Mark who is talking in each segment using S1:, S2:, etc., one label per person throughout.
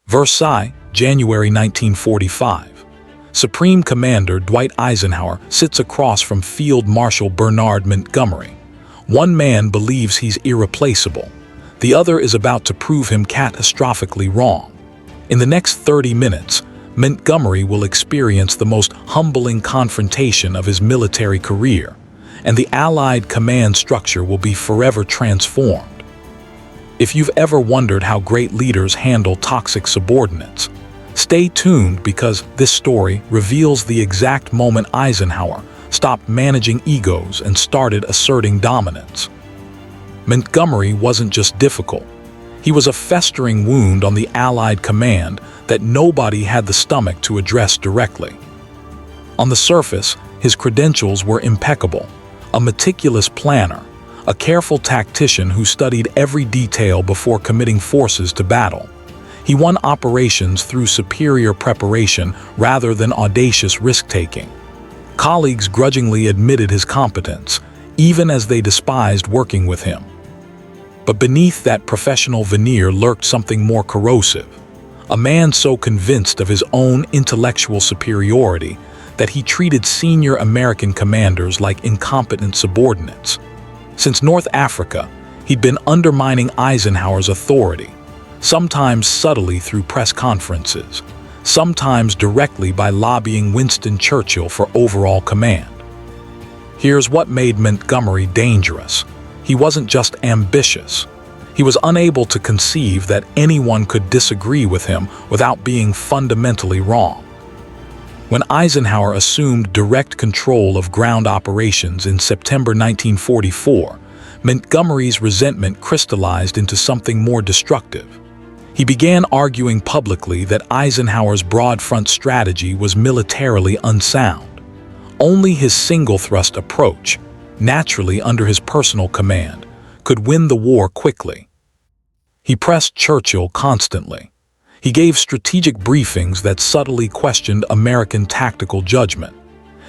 S1: Versailles, January 1945. Supreme Commander Dwight Eisenhower sits across from Field Marshal Bernard Montgomery. One man believes he's irreplaceable. The other is about to prove him catastrophically wrong. In the next 30 minutes, Montgomery will experience the most humbling confrontation of his military career, and the Allied command structure will be forever transformed. If you've ever wondered how great leaders handle toxic subordinates, stay tuned because this story reveals the exact moment Eisenhower stopped managing egos and started asserting dominance. Montgomery wasn't just difficult. He was a festering wound on the Allied command that nobody had the stomach to address directly. On the surface, his credentials were impeccable: a meticulous planner, a careful tactician who studied every detail before committing forces to battle. He won operations through superior preparation rather than audacious risk-taking. Colleagues grudgingly admitted his competence, even as they despised working with him. But beneath that professional veneer lurked something more corrosive: a man so convinced of his own intellectual superiority that he treated senior American commanders like incompetent subordinates. Since North Africa, he'd been undermining Eisenhower's authority, sometimes subtly through press conferences, sometimes directly by lobbying Winston Churchill for overall command. Here's what made Montgomery dangerous. He wasn't just ambitious. He was unable to conceive that anyone could disagree with him without being fundamentally wrong. When Eisenhower assumed direct control of ground operations in September 1944, Montgomery's resentment crystallized into something more destructive. He began arguing publicly that Eisenhower's broad front strategy was militarily unsound. Only his single-thrust approach, naturally under his personal command, could win the war quickly. He pressed Churchill constantly. He gave strategic briefings that subtly questioned American tactical judgment.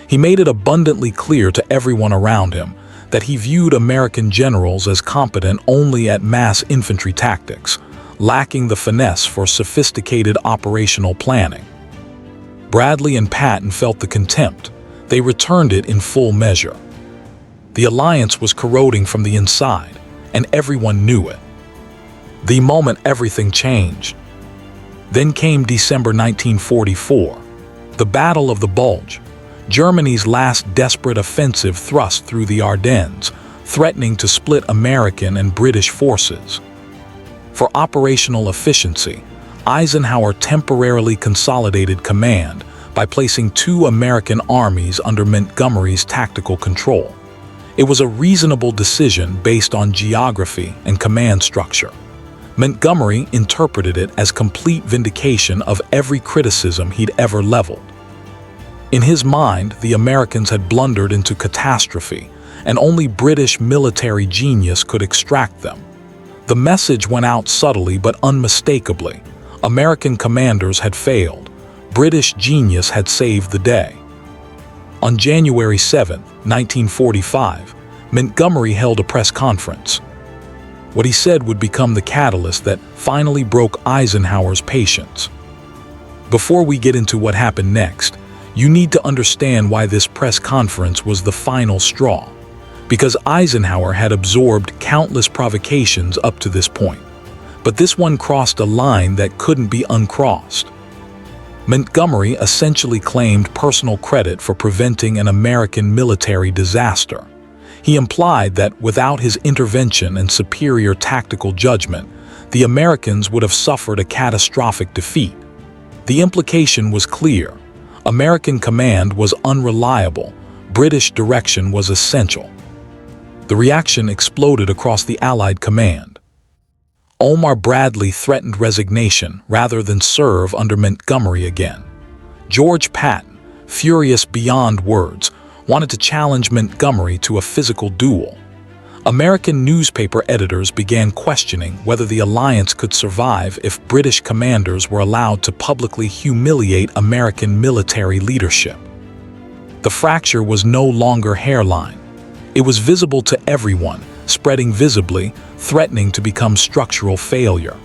S1: He made it abundantly clear to everyone around him that he viewed American generals as competent only at mass infantry tactics, lacking the finesse for sophisticated operational planning. Bradley and Patton felt the contempt. They returned it in full measure. The alliance was corroding from the inside, and everyone knew it. The moment everything changed. Then came December 1944, the Battle of the Bulge, Germany's last desperate offensive thrust through the Ardennes, threatening to split American and British forces. For operational efficiency, Eisenhower temporarily consolidated command by placing two American armies under Montgomery's tactical control. It was a reasonable decision based on geography and command structure. Montgomery interpreted it as complete vindication of every criticism he'd ever leveled. In his mind, the Americans had blundered into catastrophe, and only British military genius could extract them. The message went out subtly but unmistakably. American commanders had failed. British genius had saved the day. On January 7, 1945, Montgomery held a press conference. What he said would become the catalyst that finally broke Eisenhower's patience. Before we get into what happened next, you need to understand why this press conference was the final straw. Because Eisenhower had absorbed countless provocations up to this point. But this one crossed a line that couldn't be uncrossed. Montgomery essentially claimed personal credit for preventing an American military disaster. He implied that without his intervention and superior tactical judgment, the Americans would have suffered a catastrophic defeat. The implication was clear. American command was unreliable. British direction was essential. The reaction exploded across the Allied command. Omar Bradley threatened resignation rather than serve under Montgomery again. George Patton, furious beyond words, wanted to challenge Montgomery to a physical duel. American newspaper editors began questioning whether the alliance could survive if British commanders were allowed to publicly humiliate American military leadership. The fracture was no longer hairline. It was visible to everyone, spreading visibly, threatening to become structural failure.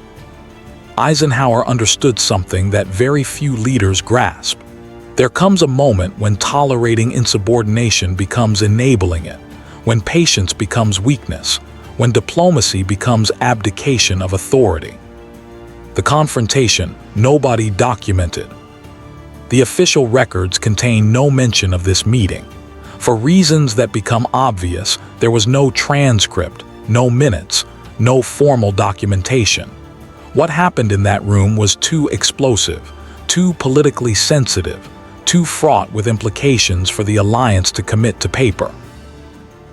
S1: Eisenhower understood something that very few leaders grasp. There comes a moment when tolerating insubordination becomes enabling it, when patience becomes weakness, when diplomacy becomes abdication of authority. The confrontation, nobody documented. The official records contain no mention of this meeting. For reasons that become obvious, there was no transcript, no minutes, no formal documentation. What happened in that room was too explosive, too politically sensitive, too fraught with implications for the alliance to commit to paper.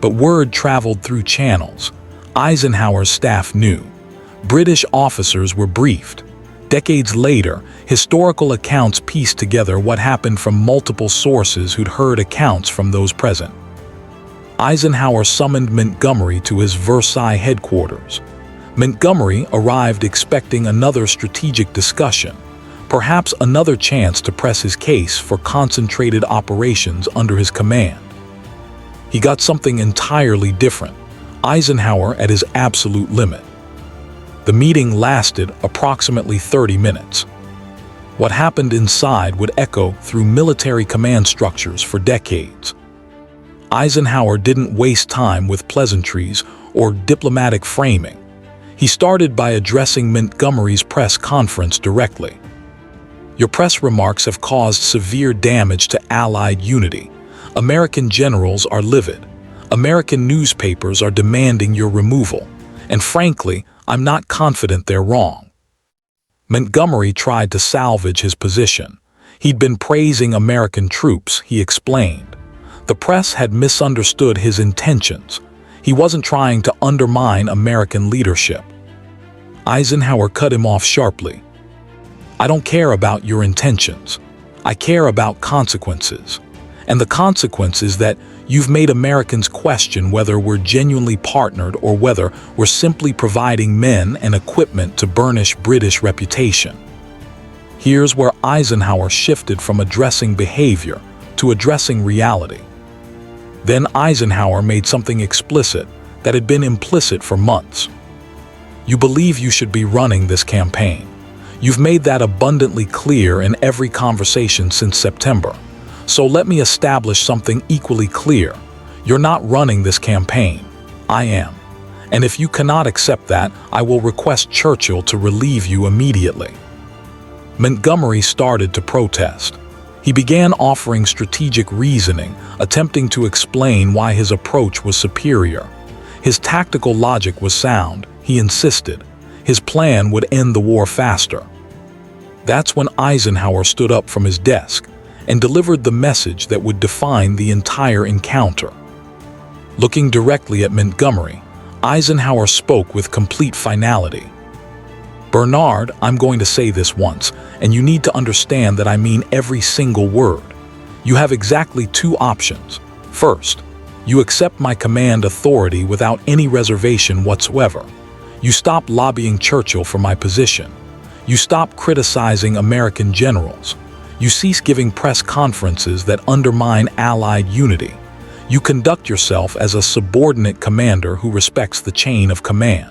S1: But word traveled through channels. Eisenhower's staff knew. British officers were briefed. Decades later, historical accounts pieced together what happened from multiple sources who'd heard accounts from those present. Eisenhower summoned Montgomery to his Versailles headquarters. Montgomery arrived expecting another strategic discussion, perhaps another chance to press his case for concentrated operations under his command. He got something entirely different: Eisenhower at his absolute limit. The meeting lasted approximately 30 minutes. What happened inside would echo through military command structures for decades. Eisenhower didn't waste time with pleasantries or diplomatic framing. He started by addressing Montgomery's press conference directly. "Your press remarks have caused severe damage to Allied unity. American generals are livid. American newspapers are demanding your removal. And frankly, I'm not confident they're wrong." Montgomery tried to salvage his position. He'd been praising American troops, he explained. The press had misunderstood his intentions. He wasn't trying to undermine American leadership. Eisenhower cut him off sharply. "I don't care about your intentions. I care about consequences. And the consequence is that you've made Americans question whether we're genuinely partnered or whether we're simply providing men and equipment to burnish British reputation." Here's where Eisenhower shifted from addressing behavior to addressing reality. Then Eisenhower made something explicit that had been implicit for months. "You believe you should be running this campaign. You've made that abundantly clear in every conversation since September. So let me establish something equally clear. You're not running this campaign. I am. And if you cannot accept that, I will request Churchill to relieve you immediately." Montgomery started to protest. He began offering strategic reasoning, attempting to explain why his approach was superior. His tactical logic was sound, he insisted. His plan would end the war faster. That's when Eisenhower stood up from his desk and delivered the message that would define the entire encounter. Looking directly at Montgomery, Eisenhower spoke with complete finality. "Bernard, I'm going to say this once, and you need to understand that I mean every single word. You have exactly two options. First, you accept my command authority without any reservation whatsoever. You stop lobbying Churchill for my position. You stop criticizing American generals. You cease giving press conferences that undermine Allied unity. You conduct yourself as a subordinate commander who respects the chain of command.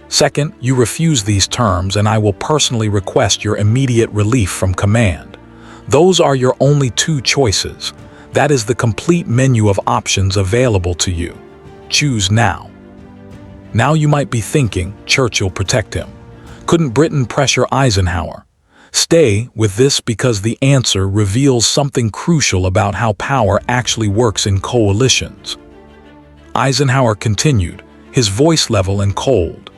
S1: Second, you refuse these terms and I will personally request your immediate relief from command. Those are your only two choices. That is the complete menu of options available to you. Choose now." Now you might be thinking, Churchill protect him. Couldn't Britain pressure Eisenhower? Stay with this because the answer reveals something crucial about how power actually works in coalitions. Eisenhower continued, his voice level and cold.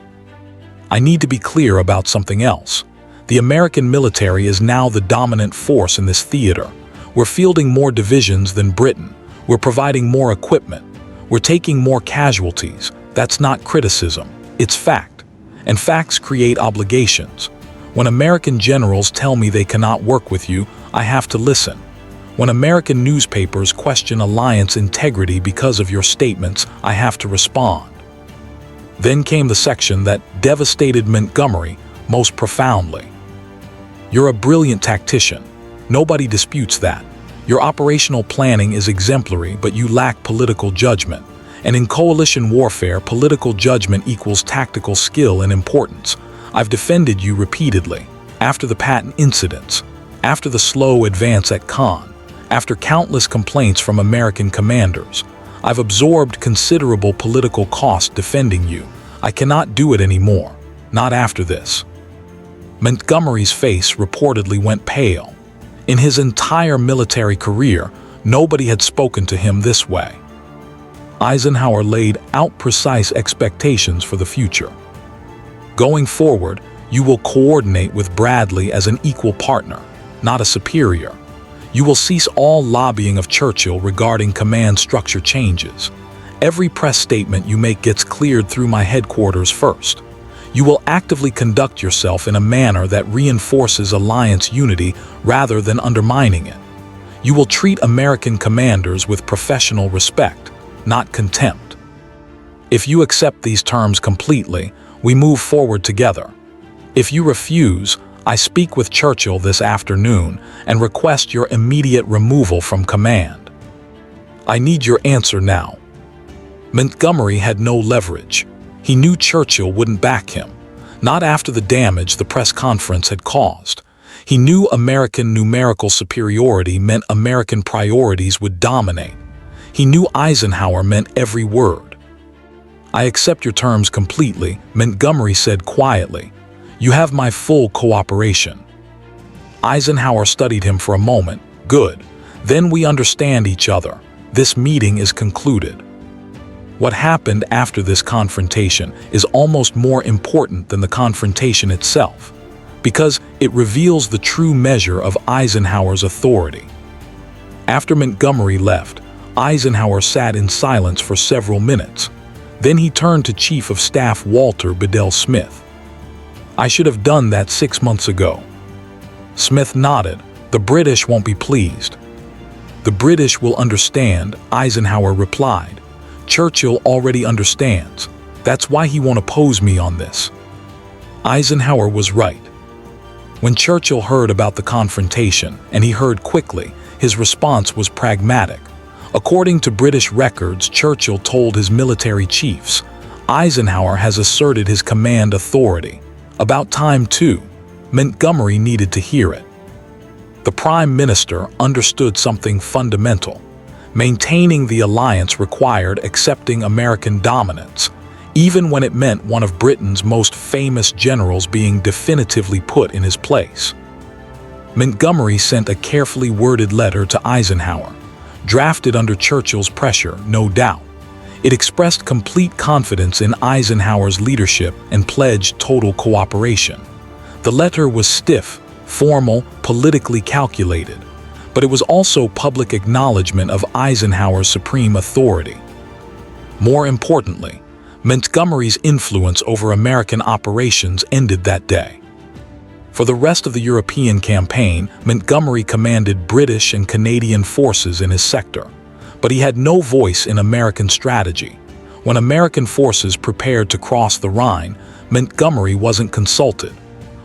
S1: "I need to be clear about something else. The American military is now the dominant force in this theater. We're fielding more divisions than Britain. We're providing more equipment. We're taking more casualties. That's not criticism. It's fact. And facts create obligations. When American generals tell me they cannot work with you, I have to listen. When American newspapers question alliance integrity because of your statements, I have to respond." Then came the section that devastated Montgomery most profoundly. "You're a brilliant tactician. Nobody disputes that. Your operational planning is exemplary, but you lack political judgment. And in coalition warfare, political judgment equals tactical skill and importance. I've defended you repeatedly, after the Patton incidents, after the slow advance at Khan, after countless complaints from American commanders. I've absorbed considerable political cost defending you. I cannot do it anymore, not after this." Montgomery's face reportedly went pale. In his entire military career, nobody had spoken to him this way. Eisenhower laid out precise expectations for the future. "Going forward, you will coordinate with Bradley as an equal partner, not a superior. You will cease all lobbying of Churchill regarding command structure changes. Every press statement you make gets cleared through my headquarters first. You will actively conduct yourself in a manner that reinforces alliance unity rather than undermining it. You will treat American commanders with professional respect, not contempt. If you accept these terms completely, we move forward together. If you refuse, I speak with Churchill this afternoon and request your immediate removal from command. I need your answer now." Montgomery had no leverage. He knew Churchill wouldn't back him, not after the damage the press conference had caused. He knew American numerical superiority meant American priorities would dominate. He knew Eisenhower meant every word. "I accept your terms completely," Montgomery said quietly. "You have my full cooperation." Eisenhower studied him for a moment. "Good. Then we understand each other. This meeting is concluded." What happened after this confrontation is almost more important than the confrontation itself, because it reveals the true measure of Eisenhower's authority. After Montgomery left, Eisenhower sat in silence for several minutes. Then he turned to Chief of Staff Walter Bedell Smith. "I should have done that 6 months ago." Smith nodded. "The British won't be pleased." "The British will understand," Eisenhower replied. "Churchill already understands. That's why he won't oppose me on this." Eisenhower was right. When Churchill heard about the confrontation, and he heard quickly, his response was pragmatic. According to British records, Churchill told his military chiefs, "Eisenhower has asserted his command authority. About time too." Montgomery needed to hear it. The Prime Minister understood something fundamental. Maintaining the alliance required accepting American dominance, even when it meant one of Britain's most famous generals being definitively put in his place. Montgomery sent a carefully worded letter to Eisenhower, drafted under Churchill's pressure, no doubt. It expressed complete confidence in Eisenhower's leadership and pledged total cooperation. The letter was stiff, formal, politically calculated, but it was also public acknowledgement of Eisenhower's supreme authority. More importantly, Montgomery's influence over American operations ended that day. For the rest of the European campaign, Montgomery commanded British and Canadian forces in his sector, but he had no voice in American strategy. When American forces prepared to cross the Rhine, Montgomery wasn't consulted.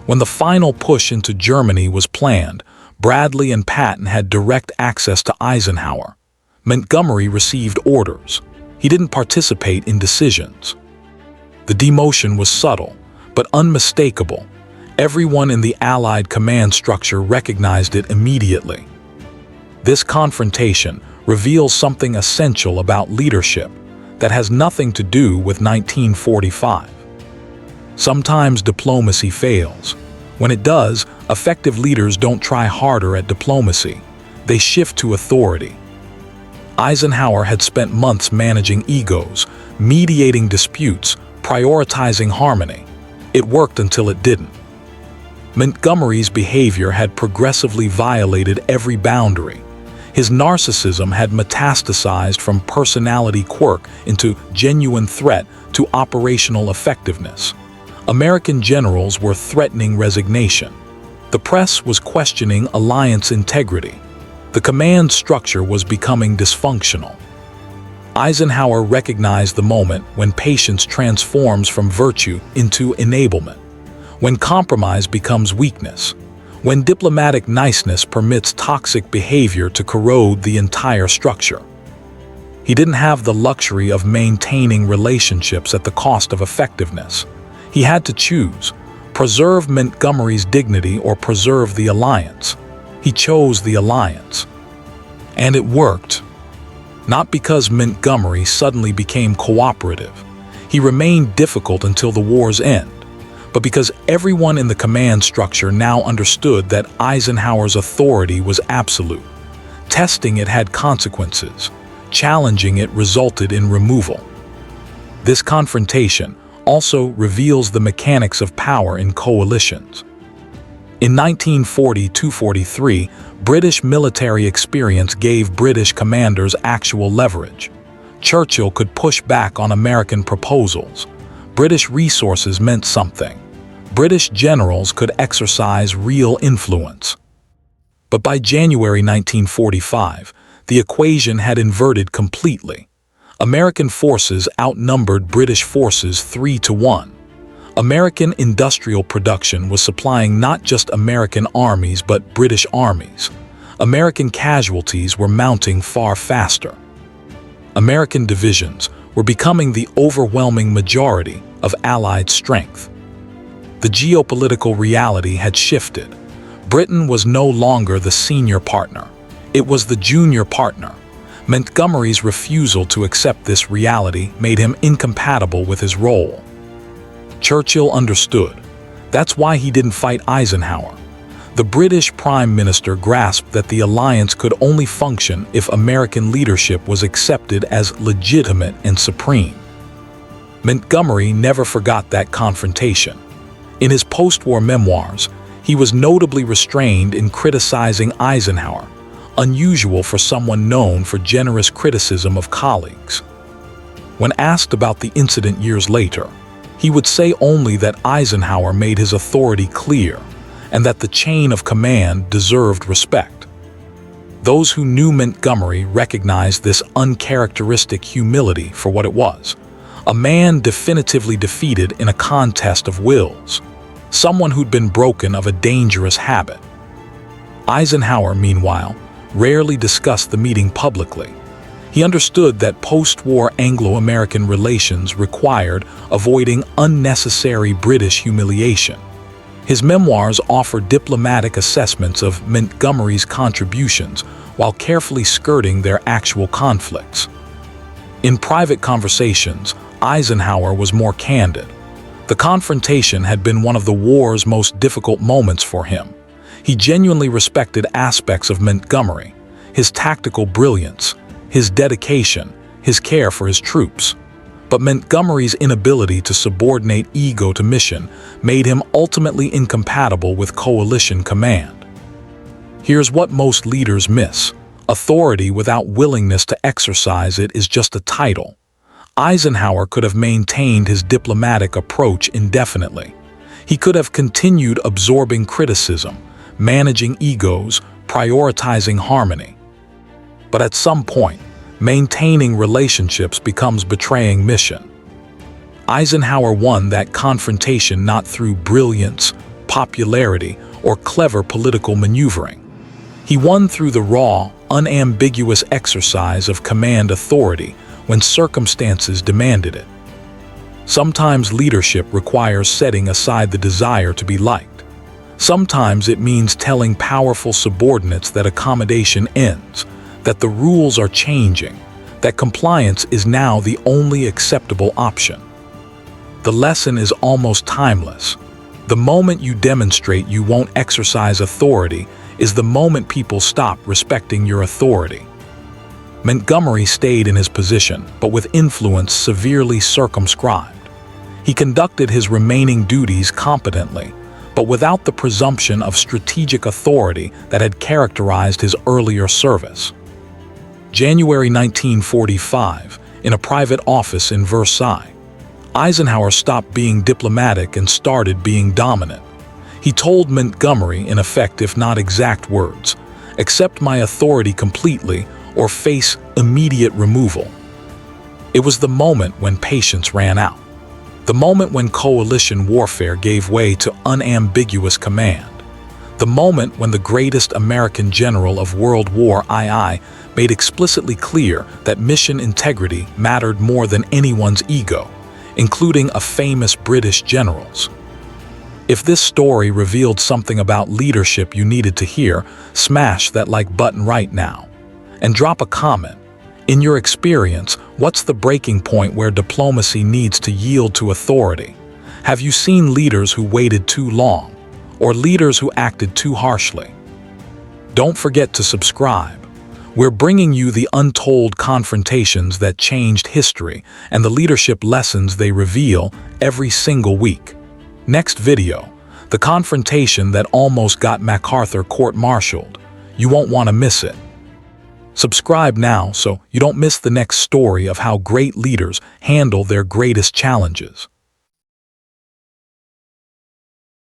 S1: When the final push into Germany was planned, Bradley and Patton had direct access to Eisenhower. Montgomery received orders. He didn't participate in decisions. The demotion was subtle, but unmistakable. Everyone in the Allied command structure recognized it immediately. This confrontation reveals something essential about leadership that has nothing to do with 1945. Sometimes diplomacy fails. When it does, effective leaders don't try harder at diplomacy. They shift to authority. Eisenhower had spent months managing egos, mediating disputes, prioritizing harmony. It worked until it didn't. Montgomery's behavior had progressively violated every boundary. His narcissism had metastasized from personality quirk into genuine threat to operational effectiveness. American generals were threatening resignation. The press was questioning alliance integrity. The command structure was becoming dysfunctional. Eisenhower recognized the moment when patience transforms from virtue into enablement, when compromise becomes weakness, when diplomatic niceness permits toxic behavior to corrode the entire structure. He didn't have the luxury of maintaining relationships at the cost of effectiveness. He had to choose Preserve Montgomery's dignity or preserve the alliance. He chose the alliance. And it worked. Not because Montgomery suddenly became cooperative. He remained difficult until the war's end, but because everyone in the command structure now understood that Eisenhower's authority was absolute. Testing it had consequences. Challenging it resulted in removal. This confrontation also reveals the mechanics of power in coalitions. In 1940–43, British military experience gave British commanders actual leverage. Churchill could push back on American proposals. British resources meant something. British generals could exercise real influence. But by January 1945, the equation had inverted completely. American forces outnumbered British forces 3-1. American industrial production was supplying not just American armies but British armies. American casualties were mounting far faster. American divisions were becoming the overwhelming majority of Allied strength. The geopolitical reality had shifted. Britain was no longer the senior partner. It was the junior partner. Montgomery's refusal to accept this reality made him incompatible with his role. Churchill understood. That's why he didn't fight Eisenhower. The British Prime Minister grasped that the alliance could only function if American leadership was accepted as legitimate and supreme. Montgomery never forgot that confrontation. In his post-war memoirs, he was notably restrained in criticizing Eisenhower, unusual for someone known for generous criticism of colleagues. When asked about the incident years later, he would say only that Eisenhower made his authority clear and that the chain of command deserved respect. Those who knew Montgomery recognized this uncharacteristic humility for what it was: a man definitively defeated in a contest of wills, someone who'd been broken of a dangerous habit. Eisenhower, meanwhile, rarely discussed the meeting publicly. He understood that post-war Anglo-American relations required avoiding unnecessary British humiliation. His memoirs offer diplomatic assessments of Montgomery's contributions while carefully skirting their actual conflicts. In private conversations, Eisenhower was more candid. The confrontation had been one of the war's most difficult moments for him. He genuinely respected aspects of Montgomery: his tactical brilliance, his dedication, his care for his troops. But Montgomery's inability to subordinate ego to mission made him ultimately incompatible with coalition command. Here's what most leaders miss: authority without willingness to exercise it is just a title. Eisenhower could have maintained his diplomatic approach indefinitely. He could have continued absorbing criticism, managing egos, prioritizing harmony. But at some point, maintaining relationships becomes betraying mission. Eisenhower won that confrontation not through brilliance, popularity, or clever political maneuvering. He won through the raw, unambiguous exercise of command authority when circumstances demanded it. Sometimes leadership requires setting aside the desire to be liked. Sometimes it means telling powerful subordinates that accommodation ends, that the rules are changing, that compliance is now the only acceptable option. The lesson is almost timeless. The moment you demonstrate you won't exercise authority is the moment people stop respecting your authority. Montgomery stayed in his position, but with influence severely circumscribed. He conducted his remaining duties competently, but without the presumption of strategic authority that had characterized his earlier service. January 1945, in a private office in Versailles, Eisenhower stopped being diplomatic and started being dominant. He told Montgomery, in effect if not exact words, "Accept my authority completely or face immediate removal." It was the moment when patience ran out. The moment when coalition warfare gave way to unambiguous command. The moment when the greatest American general of World War II made explicitly clear that mission integrity mattered more than anyone's ego, including a famous British general's. If this story revealed something about leadership you needed to hear, smash that like button right now. And drop a comment. In your experience, what's the breaking point where diplomacy needs to yield to authority? Have you seen leaders who waited too long, or leaders who acted too harshly? Don't forget to subscribe. We're bringing you the untold confrontations that changed history and the leadership lessons they reveal every single week. Next video, the confrontation that almost got MacArthur court-martialed. You won't want to miss it. Subscribe now so you don't miss the next story of how great leaders handle their greatest challenges.